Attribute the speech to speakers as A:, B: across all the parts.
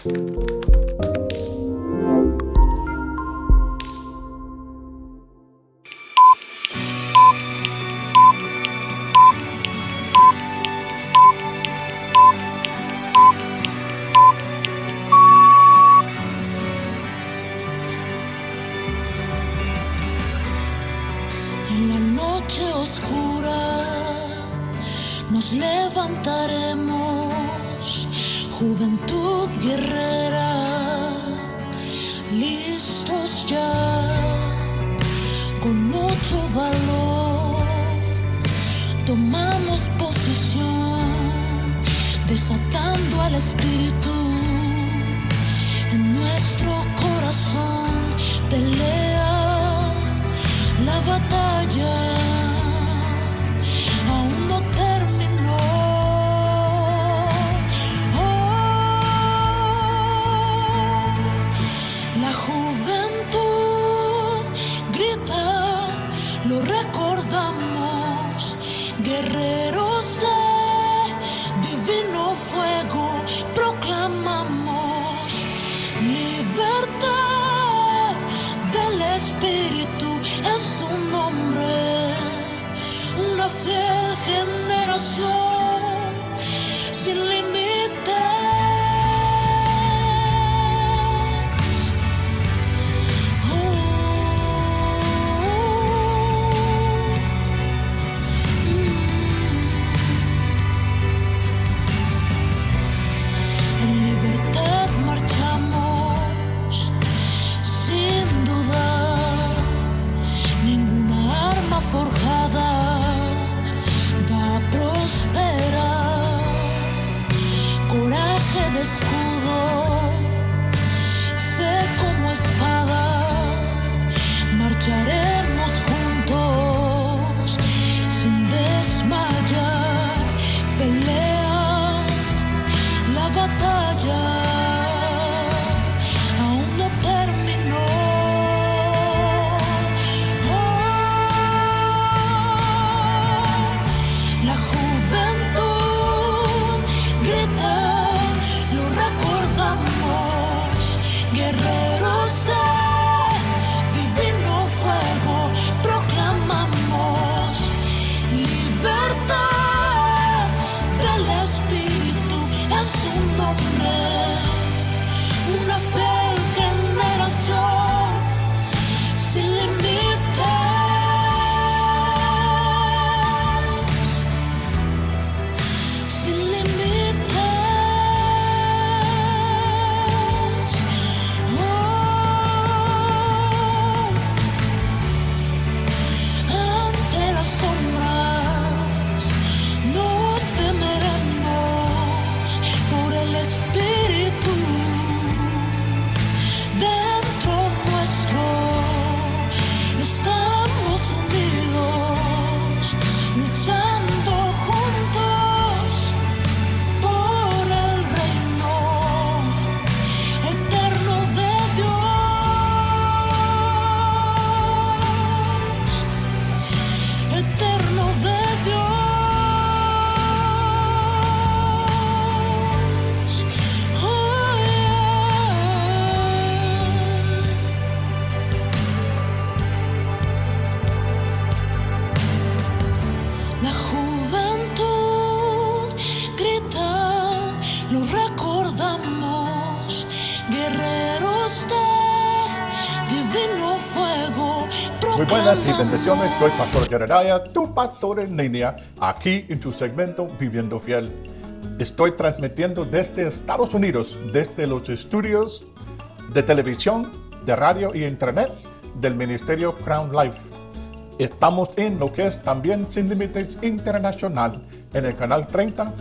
A: En la noche oscura nos levantaremos, juventud guerrera, listos ya, con mucho valor, tomamos posición, desatando al espíritu en nuestro corazón, pelea la batalla, aún no terminó. La juventud grita, lo recordamos, guerreros de divino fuego, proclamamos libertad del espíritu en su nombre, una fiel generación sin límites. En libertad marchamos, sin duda. Ninguna arma forjada va a prosperar. Coraje de escudo, fe como espada. Marcharemos juntos sin desmayar. Pelea la batalla, aún no terminó. La juventud grita, lo recordamos, guerreros de divino fuego, proclamamos libertad del espíritu en su nombre, una fiel generación sin límites. Sin límites. Ante las sombras no temeremos, por el espíritu dentro nuestro estamos unidos, luchando juntos por el reino eterno de Dios, eterno de Dios. Oh, La juventud grita, lo recordamos, guerreros de divino fuego.
B: Muy buenas y bendiciones, soy Pastor Jeremiah, tu pastor en línea, aquí en tu segmento Viviendo Fiel. Estoy transmitiendo desde Estados Unidos, desde los estudios de televisión, de radio y internet del Ministerio Crown Life. Estamos en lo que es también Sin Límites Internacional, en el canal 30,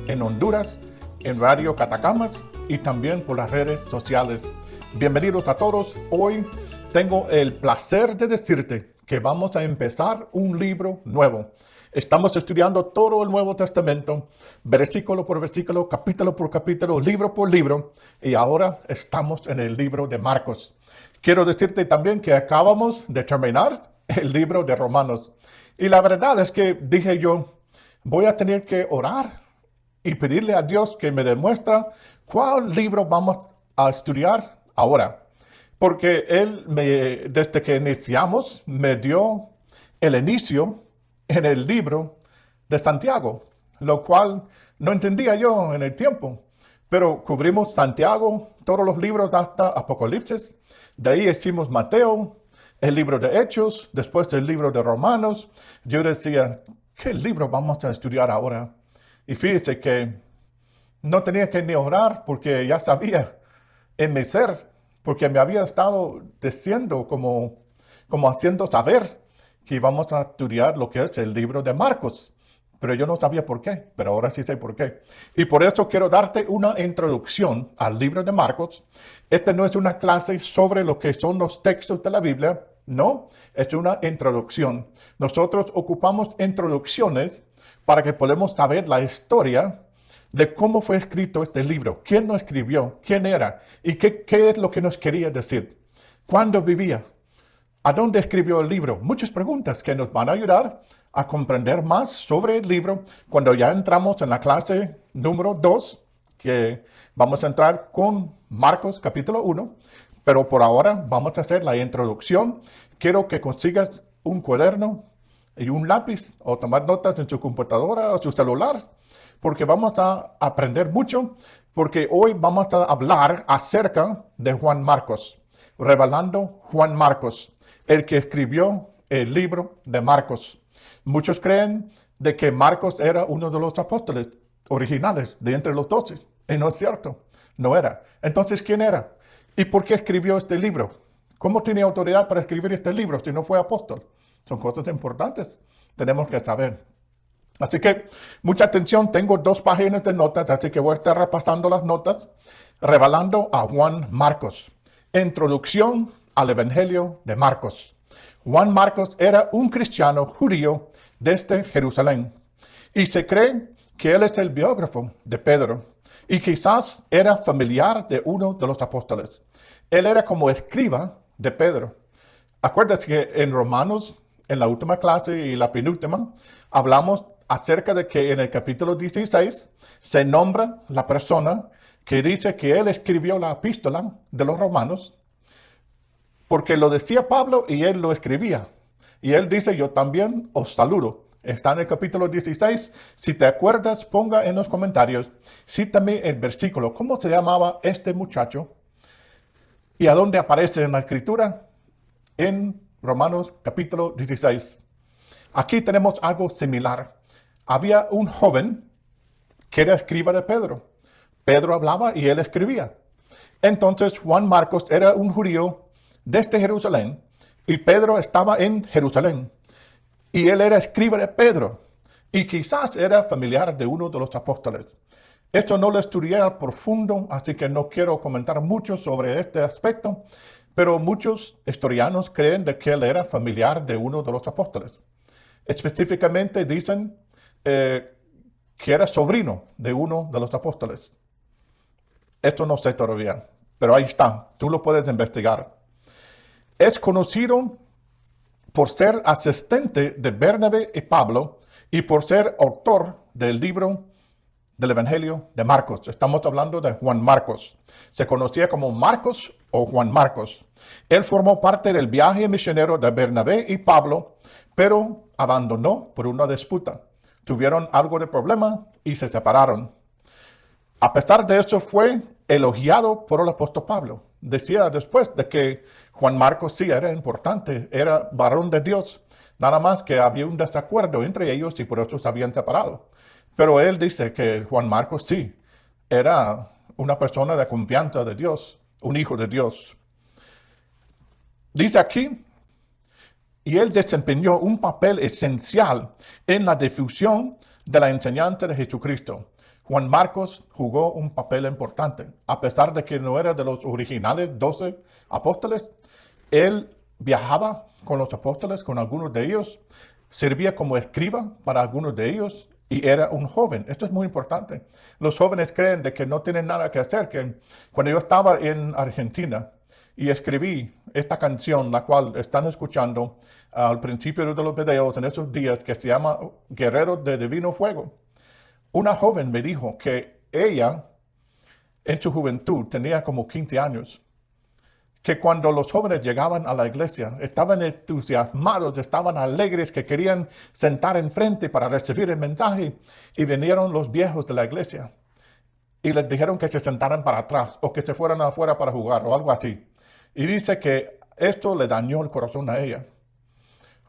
B: en Honduras, en Radio Catacamas y también por las redes sociales. Bienvenidos a todos. Hoy tengo el placer de decirte que vamos a empezar un libro nuevo. Estamos estudiando todo el Nuevo Testamento, versículo por versículo, capítulo por capítulo, libro por libro, y ahora estamos en el libro de Marcos. Quiero decirte también que acabamos de terminar el libro de Romanos. Y la verdad es que dije yo, voy a tener que orar y pedirle a Dios que me demuestre cuál libro vamos a estudiar ahora, porque desde que iniciamos, me dio el inicio en el libro de Santiago, lo cual no entendía yo en el tiempo. Pero cubrimos Santiago, todos los libros hasta Apocalipsis. De ahí hicimos Mateo, el libro de Hechos, después el libro de Romanos. Yo decía, ¿qué libro vamos a estudiar ahora? Y fíjese que no tenía que ni orar porque ya sabía en mi ser, porque me había estado diciendo como haciendo saber que íbamos a estudiar lo que es el libro de Marcos. Pero yo no sabía por qué, pero ahora sí sé por qué. Y por eso quiero darte una introducción al libro de Marcos. Esta no es una clase sobre lo que son los textos de la Biblia, no, es una introducción. Nosotros ocupamos introducciones para que podamos saber la historia de cómo fue escrito este libro, quién lo escribió, quién era y qué es lo que nos quería decir, cuándo vivía, a dónde escribió el libro. Muchas preguntas que nos van a ayudar a comprender más sobre el libro cuando ya entramos en la clase número 2, que vamos a entrar con Marcos capítulo 1, pero por ahora vamos a hacer la introducción. Quiero que consigas un cuaderno y un lápiz o tomar notas en su computadora o su celular, porque vamos a aprender mucho, porque hoy vamos a hablar acerca de Juan Marcos, revelando Juan Marcos, el que escribió el libro de Marcos. Muchos creen de que Marcos era uno de los apóstoles originales de entre los 12, y no es cierto, no era. Entonces, ¿quién era? ¿Y por qué escribió este libro? ¿Cómo tiene autoridad para escribir este libro si no fue apóstol? Son cosas importantes, tenemos que saber. Así que, mucha atención, tengo 2 páginas de notas, así que voy a estar repasando las notas, revelando a Juan Marcos. Introducción al Evangelio de Marcos. Juan Marcos era un cristiano judío desde Jerusalén y se cree que él es el biógrafo de Pedro y quizás era familiar de uno de los apóstoles. Él era como escriba de Pedro. Acuérdate que en Romanos, en la última clase y la penúltima, hablamos acerca de que en el capítulo 16 se nombra la persona que dice que él escribió la epístola de los romanos, porque lo decía Pablo y él lo escribía. Y él dice, yo también os saludo. Está en el capítulo 16. Si te acuerdas, ponga en los comentarios, cítame el versículo. ¿Cómo se llamaba este muchacho? ¿Y a dónde aparece en la escritura? En Romanos capítulo 16. Aquí tenemos algo similar. Había un joven que era escriba de Pedro. Pedro hablaba y él escribía. Entonces Juan Marcos era un judío desde Jerusalén, y Pedro estaba en Jerusalén, y él era escriba de Pedro, y quizás era familiar de uno de los apóstoles. Esto no lo estudié al profundo, así que no quiero comentar mucho sobre este aspecto, pero muchos historianos creen de que él era familiar de uno de los apóstoles. Específicamente dicen que era sobrino de uno de los apóstoles. Esto no sé todavía, pero ahí está, tú lo puedes investigar. Es conocido por ser asistente de Bernabé y Pablo y por ser autor del libro del Evangelio de Marcos. Estamos hablando de Juan Marcos. Se conocía como Marcos o Juan Marcos. Él formó parte del viaje misionero de Bernabé y Pablo, pero abandonó por una disputa. Tuvieron algo de problema y se separaron. A pesar de eso, fue elogiado por el apóstol Pablo. Decía después de que Juan Marcos sí era importante, era varón de Dios, nada más que había un desacuerdo entre ellos y por eso se habían separado. Pero él dice que Juan Marcos sí era una persona de confianza de Dios, un hijo de Dios. Dice aquí, y él desempeñó un papel esencial en la difusión de la enseñanza de Jesucristo. Juan Marcos jugó un papel importante. A pesar de que no era de los originales 12 apóstoles, él viajaba con los apóstoles, con algunos de ellos, servía como escriba para algunos de ellos y era un joven. Esto es muy importante. Los jóvenes creen de que no tienen nada que hacer. Que cuando yo estaba en Argentina y escribí esta canción, la cual están escuchando al principio de los videos en esos días, que se llama Guerreros de Divino Fuego, una joven me dijo que ella en su juventud, tenía como 15 años, que cuando los jóvenes llegaban a la iglesia, estaban entusiasmados, estaban alegres, que querían sentar enfrente para recibir el mensaje, y vinieron los viejos de la iglesia y les dijeron que se sentaran para atrás o que se fueran afuera para jugar o algo así. Y dice que esto le dañó el corazón a ella,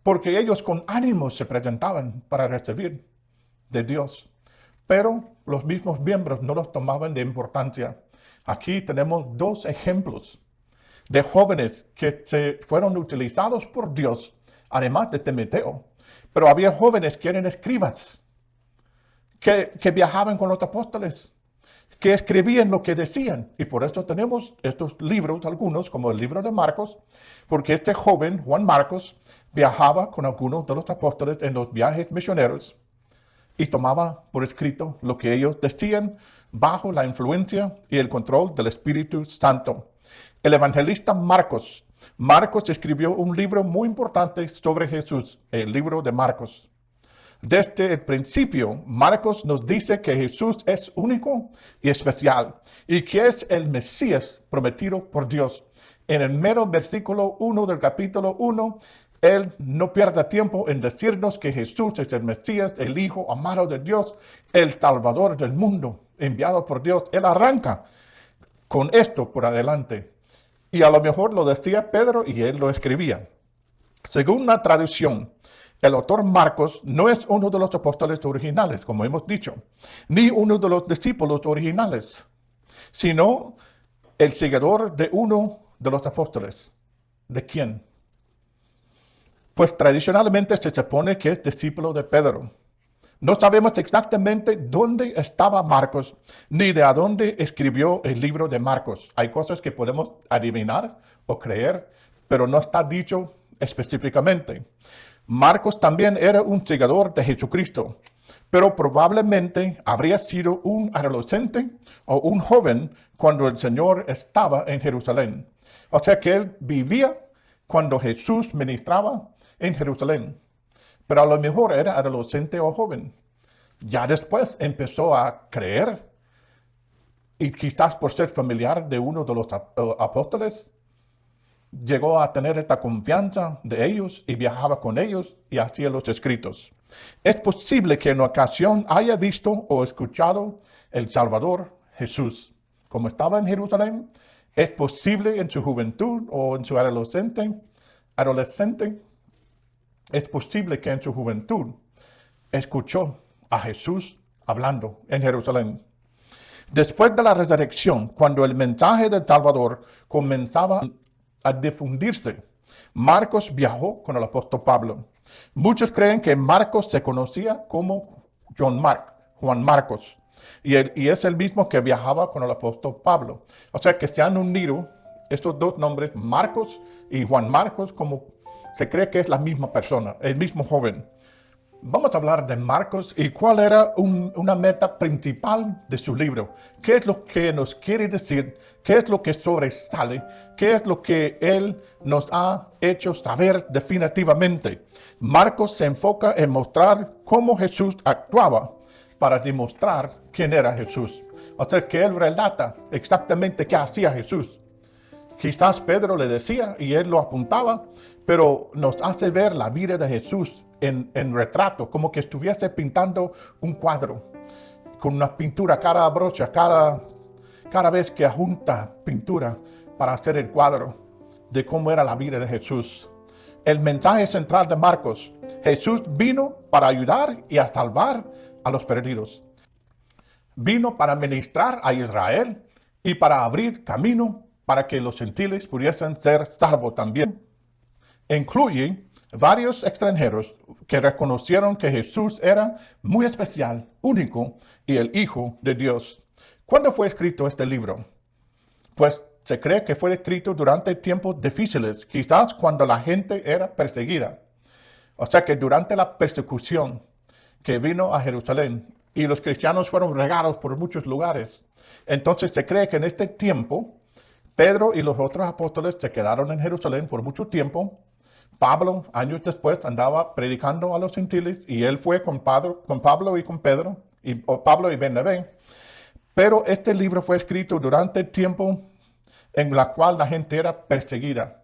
B: porque ellos con ánimo se presentaban para recibir de Dios, pero los mismos miembros no los tomaban de importancia. Aquí tenemos dos ejemplos de jóvenes que se fueron utilizados por Dios, además de Timoteo. Pero había jóvenes que eran escribas, que viajaban con los apóstoles, que escribían lo que decían. Y por eso tenemos estos libros, algunos, como el libro de Marcos, porque este joven, Juan Marcos, viajaba con algunos de los apóstoles en los viajes misioneros y tomaba por escrito lo que ellos decían bajo la influencia y el control del Espíritu Santo. El evangelista Marcos escribió un libro muy importante sobre Jesús, el libro de Marcos. Desde el principio, Marcos nos dice que Jesús es único y especial y que es el Mesías prometido por Dios. En el mero versículo 1 del capítulo 1, él no pierde tiempo en decirnos que Jesús es el Mesías, el Hijo amado de Dios, el Salvador del mundo, enviado por Dios. Él arranca con esto por adelante. Y a lo mejor lo decía Pedro y él lo escribía. Según la tradición, el autor Marcos no es uno de los apóstoles originales, como hemos dicho, ni uno de los discípulos originales, sino el seguidor de uno de los apóstoles. ¿De quién? Pues tradicionalmente se supone que es discípulo de Pedro. No sabemos exactamente dónde estaba Marcos, ni de a dónde escribió el libro de Marcos. Hay cosas que podemos adivinar o creer, pero no está dicho específicamente. Marcos también era un seguidor de Jesucristo, pero probablemente habría sido un adolescente o un joven cuando el Señor estaba en Jerusalén. O sea que él vivía cuando Jesús ministraba en Jerusalén, pero a lo mejor era adolescente o joven. Ya después empezó a creer y quizás por ser familiar de uno de los apóstoles, llegó a tener esta confianza de ellos y viajaba con ellos y hacía los escritos. Es posible que en ocasión haya visto o escuchado el Salvador Jesús. Como estaba en Jerusalén, es posible en su juventud o en su adolescente, es posible que en su juventud escuchó a Jesús hablando en Jerusalén. Después de la resurrección, cuando el mensaje del Salvador comenzaba a difundirse, Marcos viajó con el apóstol Pablo. Muchos creen que Marcos se conocía como Juan Marcos, y es el mismo que viajaba con el apóstol Pablo. O sea que se han unido estos dos nombres, Marcos y Juan Marcos, como se cree que es la misma persona, el mismo joven. Vamos a hablar de Marcos y cuál era una meta principal de su libro. ¿Qué es lo que nos quiere decir? ¿Qué es lo que sobresale? ¿Qué es lo que él nos ha hecho saber definitivamente? Marcos se enfoca en mostrar cómo Jesús actuaba para demostrar quién era Jesús. O sea que él relata exactamente qué hacía Jesús. Quizás Pedro le decía y él lo apuntaba, pero nos hace ver la vida de Jesús en retrato, como que estuviese pintando un cuadro, con una pintura cada brocha, cada vez que junta pintura para hacer el cuadro de cómo era la vida de Jesús. El mensaje central de Marcos: Jesús vino para ayudar y a salvar a los perdidos. Vino para ministrar a Israel y para abrir camino para que los gentiles pudiesen ser salvos también. Incluye varios extranjeros que reconocieron que Jesús era muy especial, único y el Hijo de Dios. ¿Cuándo fue escrito este libro? Pues se cree que fue escrito durante tiempos difíciles, quizás cuando la gente era perseguida. O sea que durante la persecución que vino a Jerusalén y los cristianos fueron regados por muchos lugares. Entonces se cree que en este tiempo Pedro y los otros apóstoles se quedaron en Jerusalén por mucho tiempo. Pablo, años después, andaba predicando a los gentiles y él fue con Pablo y con Pedro, Pablo y Bernabé. Pero este libro fue escrito durante el tiempo en el cual la gente era perseguida,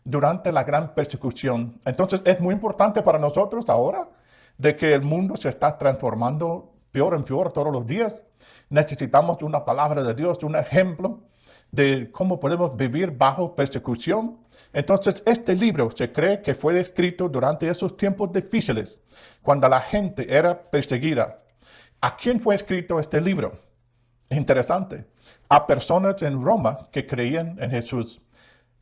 B: durante la gran persecución. Entonces es muy importante para nosotros ahora de que el mundo se está transformando peor en peor todos los días. Necesitamos una palabra de Dios, un ejemplo de cómo podemos vivir bajo persecución. Entonces, este libro se cree que fue escrito durante esos tiempos difíciles, cuando la gente era perseguida. ¿A quién fue escrito este libro? Interesante. A personas en Roma que creían en Jesús.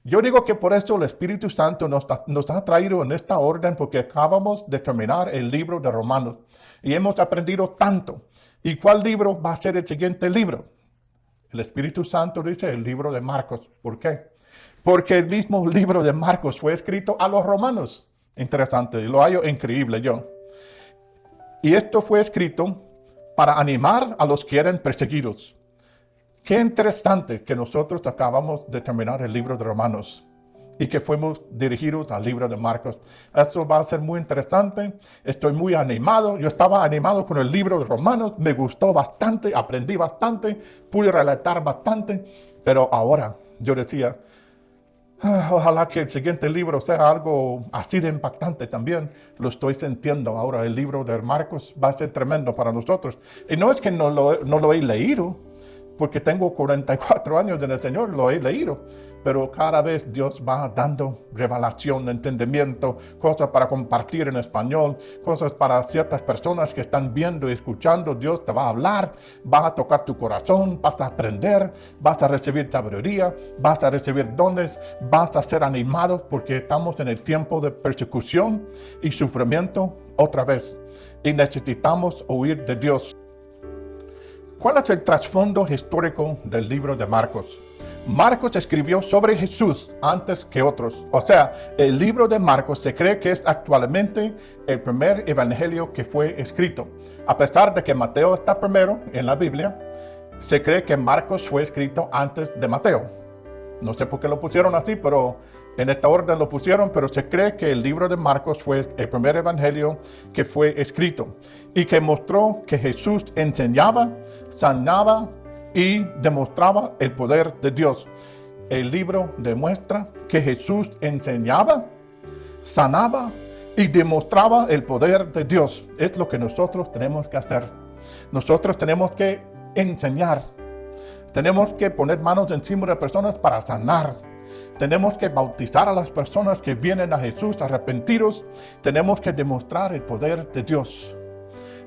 B: Yo digo que por eso el Espíritu Santo nos ha traído en esta orden, porque acabamos de terminar el libro de Romanos y hemos aprendido tanto. ¿Y cuál libro va a ser el siguiente libro? El Espíritu Santo dice el libro de Marcos. ¿Por qué? Porque el mismo libro de Marcos fue escrito a los romanos. Interesante, lo hallo increíble yo. Y esto fue escrito para animar a los que eran perseguidos. Qué interesante que nosotros acabamos de terminar el libro de Romanos y que fuimos dirigidos al libro de Marcos. Esto va a ser muy interesante. Estoy muy animado. Yo estaba animado con el libro de Romanos. Me gustó bastante, aprendí bastante, pude relatar bastante. Pero ahora yo decía, ojalá que el siguiente libro sea algo así de impactante también. Lo estoy sintiendo ahora. El libro de Marcos va a ser tremendo para nosotros. Y no es que no lo he leído, porque tengo 44 años en el Señor, lo he leído, pero cada vez Dios va dando revelación, entendimiento, cosas para compartir en español, cosas para ciertas personas que están viendo y escuchando. Dios te va a hablar, va a tocar tu corazón, vas a aprender, vas a recibir sabiduría, vas a recibir dones, vas a ser animado, porque estamos en el tiempo de persecución y sufrimiento otra vez, y necesitamos oír de Dios. ¿Cuál es el trasfondo histórico del libro de Marcos? Marcos escribió sobre Jesús antes que otros. O sea, el libro de Marcos se cree que es actualmente el primer evangelio que fue escrito. A pesar de que Mateo está primero en la Biblia, se cree que Marcos fue escrito antes de Mateo. No sé por qué lo pusieron así, pero en esta orden lo pusieron, pero se cree que el libro de Marcos fue el primer evangelio que fue escrito y que mostró que Jesús enseñaba, sanaba y demostraba el poder de Dios. El libro demuestra que Jesús enseñaba, sanaba y demostraba el poder de Dios. Es lo que nosotros tenemos que hacer. Nosotros tenemos que enseñar. Tenemos que poner manos encima de personas para sanar. Tenemos que bautizar a las personas que vienen a Jesús arrepentidos. Tenemos que demostrar el poder de Dios,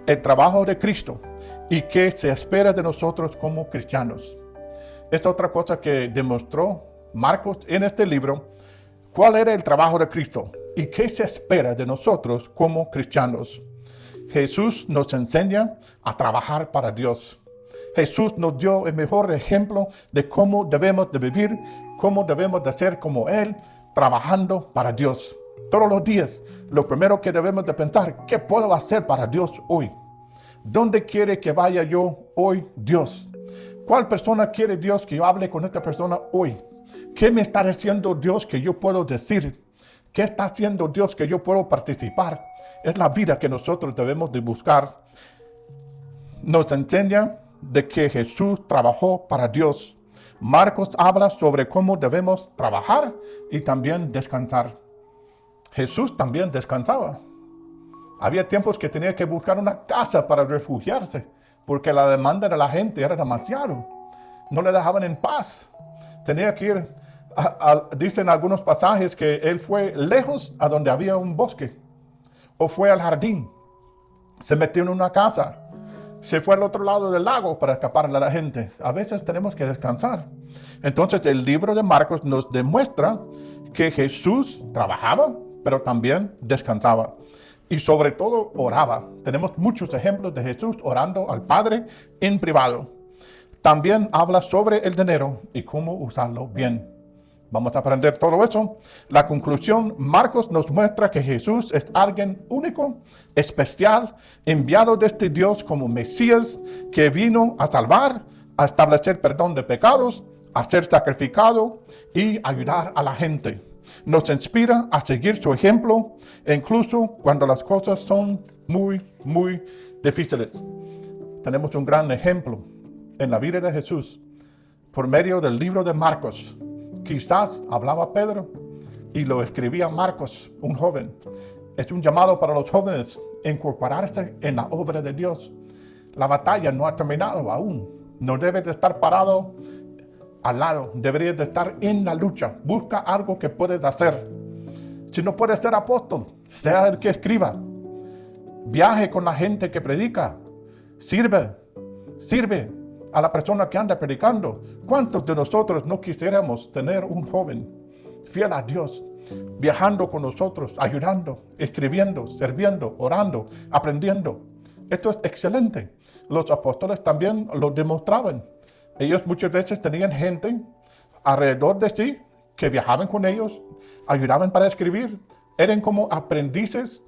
B: el trabajo de Cristo y qué se espera de nosotros como cristianos. Es otra cosa que demostró Marcos en este libro. ¿Cuál era el trabajo de Cristo y qué se espera de nosotros como cristianos? Jesús nos enseña a trabajar para Dios. Jesús nos dio el mejor ejemplo de cómo debemos de vivir, cómo debemos de ser como Él, trabajando para Dios. Todos los días, lo primero que debemos de pensar, ¿qué puedo hacer para Dios hoy? ¿Dónde quiere que vaya yo hoy, Dios? ¿Cuál persona quiere Dios que yo hable con esta persona hoy? ¿Qué me está diciendo Dios que yo puedo decir? ¿Qué está haciendo Dios que yo puedo participar? Es la vida que nosotros debemos de buscar. Nos enseña de que Jesús trabajó para Dios. Marcos habla sobre cómo debemos trabajar y también descansar. Jesús también descansaba. Había tiempos que tenía que buscar una casa para refugiarse, porque la demanda de la gente era demasiado. No le dejaban en paz. Tenía que ir, dicen algunos pasajes que él fue lejos a donde había un bosque, o fue al jardín, se metió en una casa, se fue al otro lado del lago para escaparle a la gente. A veces tenemos que descansar. Entonces el libro de Marcos nos demuestra que Jesús trabajaba, pero también descansaba. Y sobre todo oraba. Tenemos muchos ejemplos de Jesús orando al Padre en privado. También habla sobre el dinero y cómo usarlo bien. Vamos a aprender todo eso. La conclusión, Marcos nos muestra que Jesús es alguien único, especial, enviado desde Dios como Mesías, que vino a salvar, a establecer perdón de pecados, a ser sacrificado y ayudar a la gente. Nos inspira a seguir su ejemplo, incluso cuando las cosas son muy, muy difíciles. Tenemos un gran ejemplo en la vida de Jesús por medio del libro de Marcos. Quizás hablaba Pedro y lo escribía Marcos, un joven. Es un llamado para los jóvenes incorporarse en la obra de Dios. La batalla no ha terminado aún. No debes de estar parado al lado, deberías de estar en la lucha. Busca algo que puedes hacer. Si no puedes ser apóstol, sea el que escriba. Viaje con la gente que predica. Sirve a la persona que anda predicando. ¿Cuántos de nosotros no quisiéramos tener un joven fiel a Dios, viajando con nosotros, ayudando, escribiendo, sirviendo, orando, aprendiendo? Esto es excelente. Los apóstoles también lo demostraban. Ellos muchas veces tenían gente alrededor de sí que viajaban con ellos, ayudaban para escribir. Eran como aprendices,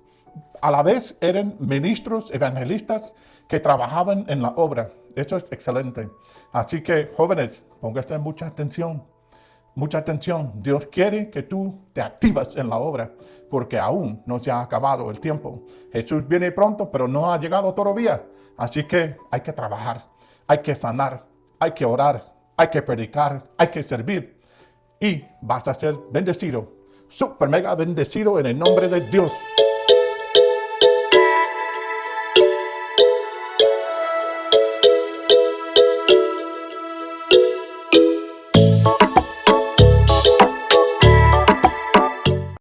B: a la vez eran ministros, evangelistas que trabajaban en la obra. Esto es excelente. Así que, jóvenes, pónganse mucha atención. Mucha atención. Dios quiere que tú te activas en la obra, porque aún no se ha acabado el tiempo. Jesús viene pronto, pero no ha llegado todavía. Así que hay que trabajar, hay que sanar, hay que orar, hay que predicar, hay que servir. Y vas a ser bendecido, super mega bendecido en el nombre de Dios.